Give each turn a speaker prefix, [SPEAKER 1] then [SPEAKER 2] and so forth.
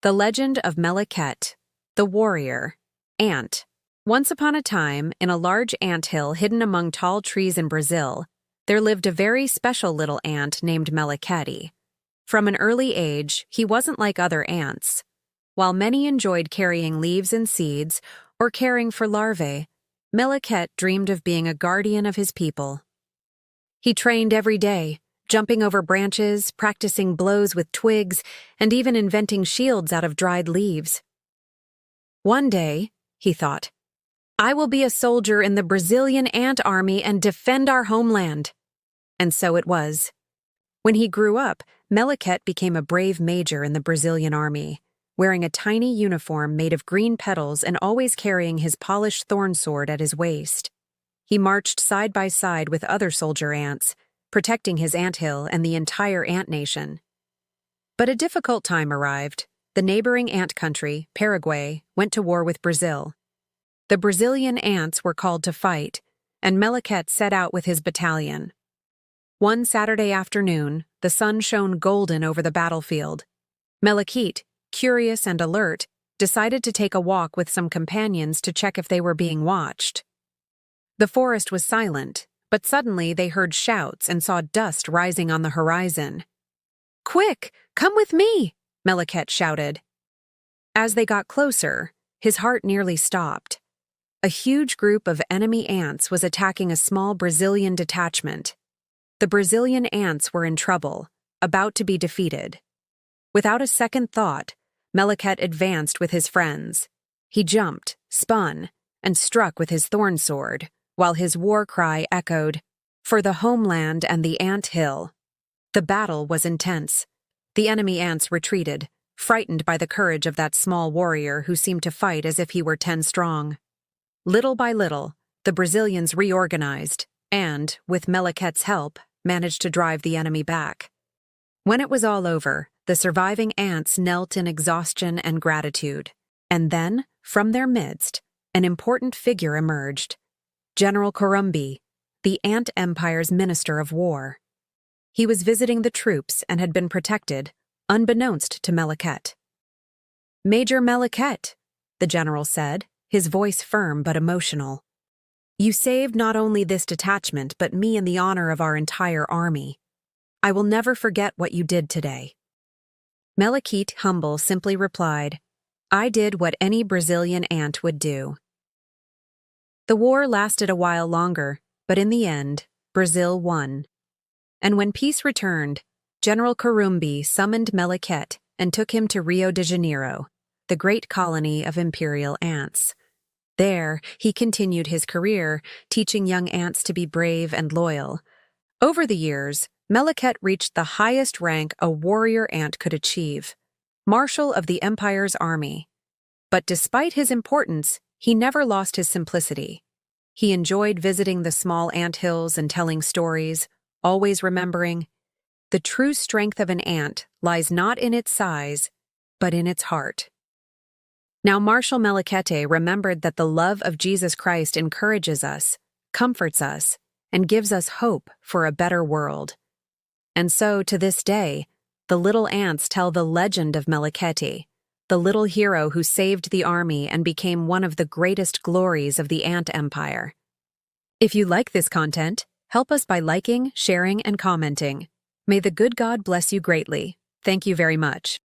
[SPEAKER 1] The Legend of Melechete, the Warrior, Ant. Once upon a time, in a large anthill hidden among tall trees in Brazil, there lived a very special little ant named Melechete. From an early age, he wasn't like other ants. While many enjoyed carrying leaves and seeds or caring for larvae, Melechete dreamed of being a guardian of his people. He trained every day, jumping over branches, practicing blows with twigs, and even inventing shields out of dried leaves. One day, he thought, I will be a soldier in the Brazilian ant army and defend our homeland. And so it was. When he grew up, Melechete became a brave major in the Brazilian army, wearing a tiny uniform made of green petals and always carrying his polished thorn sword at his waist. He marched side by side with other soldier ants, protecting his anthill and the entire ant nation. But a difficult time arrived. The neighboring ant country, Paraguay, went to war with Brazil. The Brazilian ants were called to fight, and Melechete set out with his battalion. One Saturday afternoon, the sun shone golden over the battlefield. Melechete, curious and alert, decided to take a walk with some companions to check if they were being watched. The forest was silent, but suddenly they heard shouts and saw dust rising on the horizon. "Quick, come with me!" Melechete shouted. As they got closer, his heart nearly stopped. A huge group of enemy ants was attacking a small Brazilian detachment. The Brazilian ants were in trouble, about to be defeated. Without a second thought, Melechete advanced with his friends. He jumped, spun, and struck with his thorn sword, while his war cry echoed, "For the homeland and the ant hill." The battle was intense. The enemy ants retreated, frightened by the courage of that small warrior who seemed to fight as if he were 10 strong. Little by little, the Brazilians reorganized and, with Melechete's help, managed to drive the enemy back. When it was all over, the surviving ants knelt in exhaustion and gratitude. And then, from their midst, an important figure emerged. General Kurumbi, the Ant Empire's Minister of War. He was visiting the troops and had been protected, unbeknownst to Melechete. "Major Melechete," the general said, his voice firm but emotional. "You saved not only this detachment but me in the honor of our entire army. I will never forget what you did today." Melechete, humble, simply replied, "I did what any Brazilian ant would do." The war lasted a while longer, but in the end, Brazil won. And when peace returned, General Kurumbi summoned Melechete and took him to Rio de Janeiro, the great colony of imperial ants. There, he continued his career, teaching young ants to be brave and loyal. Over the years, Melechete reached the highest rank a warrior ant could achieve, Marshal of the Empire's army. But despite his importance, he never lost his simplicity. He enjoyed visiting the small anthills and telling stories, always remembering, the true strength of an ant lies not in its size, but in its heart. Now Marshal Melechete remembered that the love of Jesus Christ encourages us, comforts us, and gives us hope for a better world. And so, to this day, the little ants tell the legend of Melechete, the little hero who saved the army and became one of the greatest glories of the Ant Empire. If you like this content, help us by liking, sharing, and commenting. May the good God bless you greatly. Thank you very much.